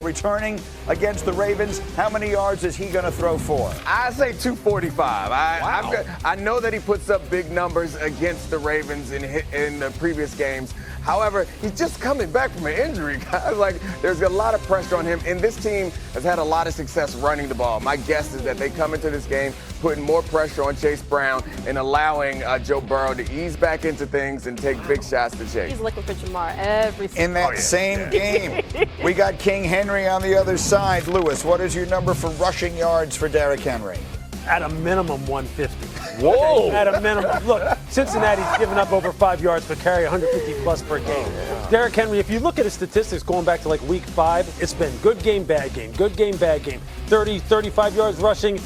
returning against the Ravens. How many yards is he going to throw for? I say 245. I know that he puts up big numbers against the Ravens in the previous games. However, he's just coming back from an injury, guys. Like, there's a lot of pressure on him, and this team has had a lot of success running the ball. My guess is that they come into this game putting more pressure on Chase Brown and allowing Joe Burrow to ease back into things and take big shots to Chase. He's looking for Jamar every single in that same game. We got King Henry on the other side. Lewis, what is your number for rushing yards for Derrick Henry? At a minimum, 150. Whoa! At a minimum. Look, Cincinnati's given up over 5 yards per carry, 150 plus per game. Derrick Henry, if you look at his statistics going back to like week 5, it's been good game, bad game, good game, bad game. 30, 35 yards rushing,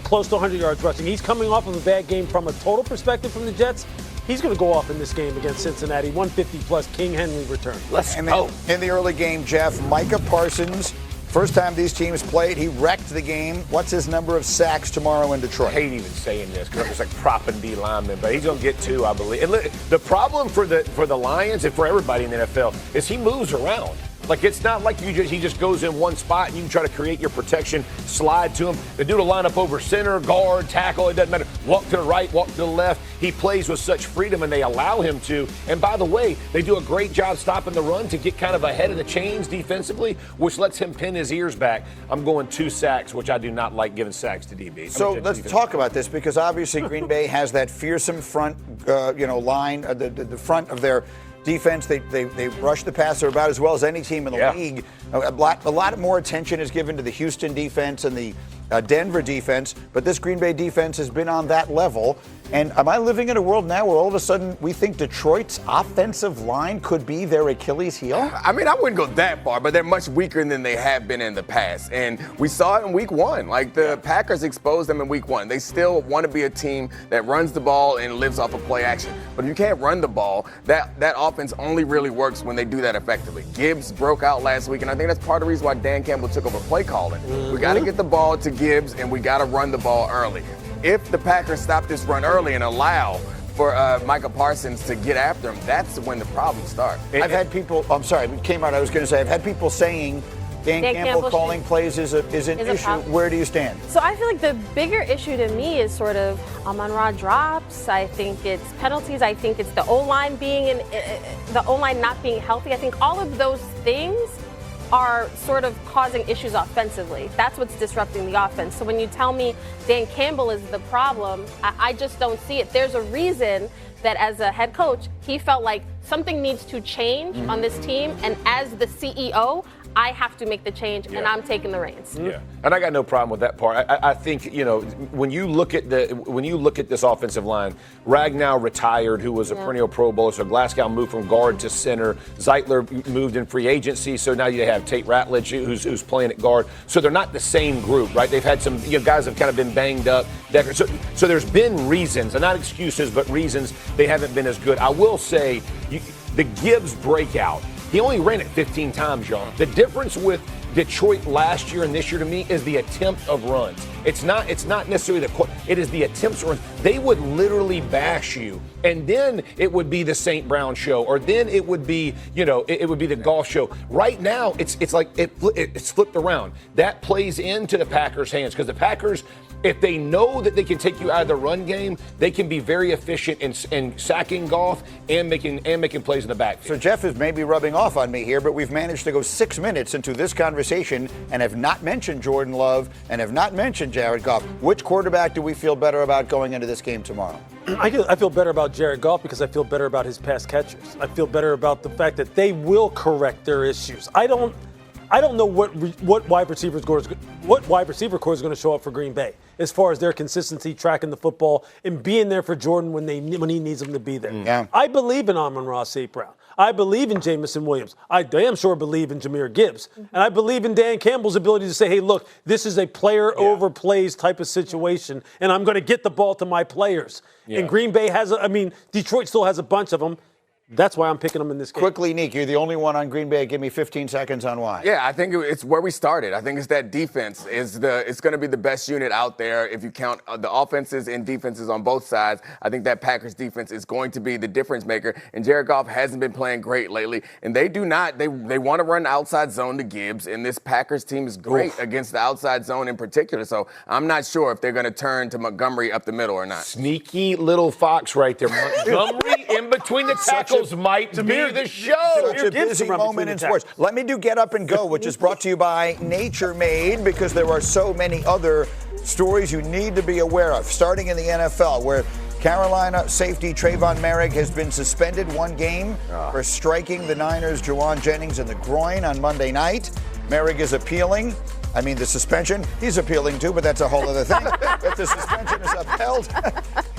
close to 100 yards rushing. He's coming off of a bad game from a total perspective from the Jets. He's going to go off in this game against Cincinnati. 150 plus King Henry return. Let's go. In the early game, Jeff, Micah Parsons. First time these teams played, he wrecked the game. What's his number of sacks tomorrow in Detroit? I hate even saying this because it's like propping D linemen, but he's going to get 2, I believe. And the problem for the Lions and for everybody in the NFL is he moves around. Like, it's not like he just goes in one spot and you can try to create your protection, slide to him. The dude will line up over center, guard, tackle, it doesn't matter. Walk to the right, walk to the left. He plays with such freedom, and they allow him to. And by the way, they do a great job stopping the run to get kind of ahead of the chains defensively, which lets him pin his ears back. I'm going 2 sacks, which I do not like giving sacks to DB. So let's talk about this, because obviously Green Bay has that fearsome front, line, the front of their defense. They rush the passer about as well as any team in the league. A lot more attention is given to the Houston defense and the Denver defense, but this Green Bay defense has been on that level. And am I living in a world now where all of a sudden we think Detroit's offensive line could be their Achilles heel? I mean, I wouldn't go that far, but they're much weaker than they have been in the past. And we saw it in week 1. Like, the Packers exposed them in week 1. They still want to be a team that runs the ball and lives off of play action. But if you can't run the ball, that offense only really works when they do that effectively. Gibbs broke out last week, and I think that's part of the reason why Dan Campbell took over play calling. We got to get the ball to Gibbs, and we got to run the ball early. If the Packers stop this run early and allow for Micah Parsons to get after him, that's when the problems start. I've had people, I was going to say, I've had people saying Dan Campbell calling plays is an issue. Problem. Where do you stand? So I feel like the bigger issue to me is sort of Amon-Ra drops. I think it's penalties. I think it's the O-line not being healthy. I think all of those things are sort of causing issues offensively. That's what's disrupting the offense. So when you tell me Dan Campbell is the problem, I just don't see it. There's a reason that as a head coach, he felt like something needs to change on this team. And as the CEO, I have to make the change, and I'm taking the reins. Yeah, and I got no problem with that part. I think when you look at this offensive line, Ragnow retired, who was a perennial Pro Bowler. So Glasgow moved from guard to center. Zeitler moved in free agency, so now you have Tate Ratledge, who's playing at guard. So they're not the same group, right? They've had some guys have kind of been banged up. So there's been reasons, and not excuses, but reasons they haven't been as good. I will say the Gibbs breakout. He only ran it 15 times, y'all. The difference with Detroit last year and this year to me is the attempt of runs. It's not necessarily it is the attempts of runs. They would literally bash you, and then it would be the St. Brown show, or then it would be it would be the golf show. Right now, it's like it's flipped around. That plays into the Packers' hands because the Packers, if they know that they can take you out of the run game, they can be very efficient in sacking Goff and making plays in the backfield. So Jeff is maybe rubbing off on me here, but we've managed to go 6 minutes into this conversation and have not mentioned Jordan Love and have not mentioned Jared Goff. Which quarterback do we feel better about going into this game tomorrow? I feel better about Jared Goff because I feel better about his pass catchers. I feel better about the fact that they will correct their issues. I don't know what wide receiver core is going to show up for Green Bay as far as their consistency tracking the football and being there for Jordan when he needs them to be there. Yeah. I believe in Amon-Ra St. Brown. I believe in Jamison Williams. I damn sure believe in Jahmyr Gibbs. And I believe in Dan Campbell's ability to say, hey, look, this is a player over plays type of situation, and I'm going to get the ball to my players. Yeah. And Green Bay Detroit still has a bunch of them. That's why I'm picking them in this game. Quickly, Nick, you're the only one on Green Bay. Give me 15 seconds on why. Yeah, I think it's where we started. I think it's that defense it's going to be the best unit out there if you count the offenses and defenses on both sides. I think that Packers defense is going to be the difference maker. And Jared Goff hasn't been playing great lately, and they want to run outside zone to Gibbs, and this Packers team is great against the outside zone in particular. So I'm not sure if they're going to turn to Montgomery up the middle or not. Sneaky little fox right there. Montgomery in between the tackles might be the show. Such a busy moment in sports. Let me do Get Up and Go, which is brought to you by Nature Made, because there are so many other stories you need to be aware of, starting in the NFL, where Carolina safety Trayvon Merrick has been suspended 1 game for striking the Niners' Juwan Jennings in the groin on Monday night. Merrick is appealing. I mean, the suspension, he's appealing too, but that's a whole other thing. If the suspension is upheld,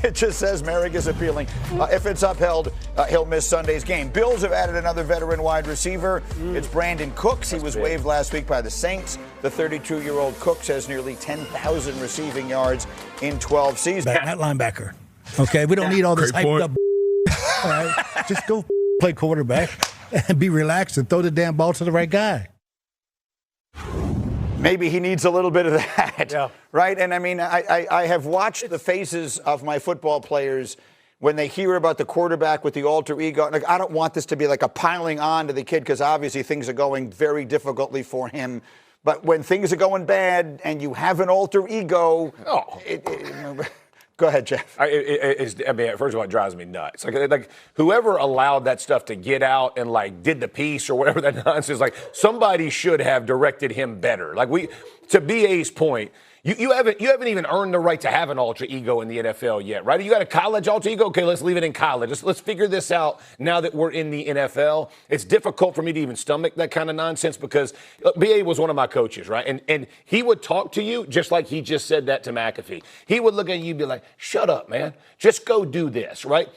it just says Merrick is appealing. If it's upheld, he'll miss Sunday's game. Bills have added another veteran wide receiver. It's Brandon Cooks. He was waived last week by the Saints. The 32-year-old Cooks has nearly 10,000 receiving yards in 12 seasons. That linebacker. Okay, we don't need all this hyped up. All right, just go play quarterback and be relaxed and throw the damn ball to the right guy. Maybe he needs a little bit of that, right? And I mean, I have watched the faces of my football players when they hear about the quarterback with the alter ego. Like, I don't want this to be like a piling on to the kid, because obviously things are going very difficultly for him. But when things are going bad and you have an alter ego, go ahead, Jeff. I mean, first of all, it drives me nuts. Like whoever allowed that stuff to get out and like did the piece or whatever that nonsense is, like somebody should have directed him better. Like to BA's point, you haven't even earned the right to have an alter ego in the NFL yet, right? You got a college alter ego? Okay, let's leave it in college. Let's figure this out now that we're in the NFL. It's difficult for me to even stomach that kind of nonsense, because BA was one of my coaches, right? And he would talk to you just like he just said that to McAfee. He would look at you and be like, shut up, man. Just go do this, right?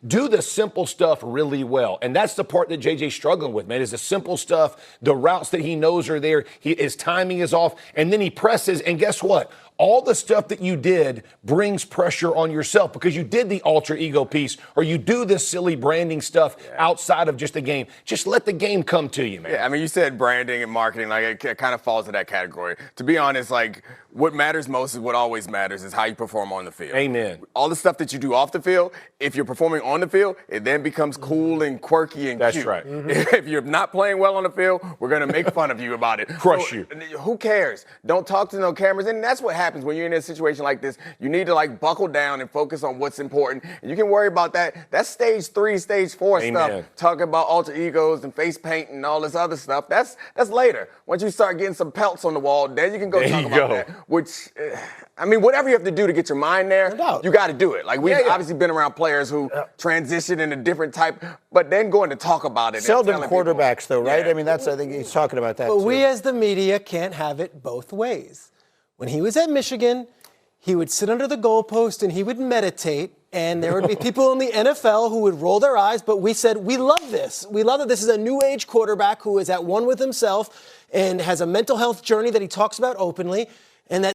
Do the simple stuff really well. And that's the part that JJ's struggling with, man, is the simple stuff, the routes that he knows are there. His timing is off, and then he presses, and guess what? All the stuff that you did brings pressure on yourself, because you did the alter ego piece, or you do this silly branding stuff outside of just the game. Just let the game come to you, man. Yeah, I mean, you said branding and marketing, like it kind of falls in that category. To be honest, like what matters most is what always matters is how you perform on the field. Amen. All the stuff that you do off the field, if you're performing on the field, it then becomes cool and quirky and That's cute. right. If you're not playing well on the field, we're going to make fun of you about it. Crush you. Who cares? Don't talk to no cameras. And that's what happens when you're in a situation like this. You need to like buckle down and focus on what's important. And you can worry about that. That's stage 3, stage 4 stuff. Talking about alter egos and face paint and all this other stuff. That's later. Once you start getting some pelts on the wall, then you can go talk about that. Which, I mean, whatever you have to do to get your mind there, you got to do it. Like, we've obviously been around players who transition in a different type, but then going to talk about it. Seldom quarterbacks, though, right? I mean, I think he's talking about that, But too. we as the media can't have it both ways. When he was at Michigan, he would sit under the goalpost and he would meditate, and there would be people in the NFL who would roll their eyes, but we said, we love this. We love that this is a new age quarterback who is at one with himself and has a mental health journey that he talks about openly, and that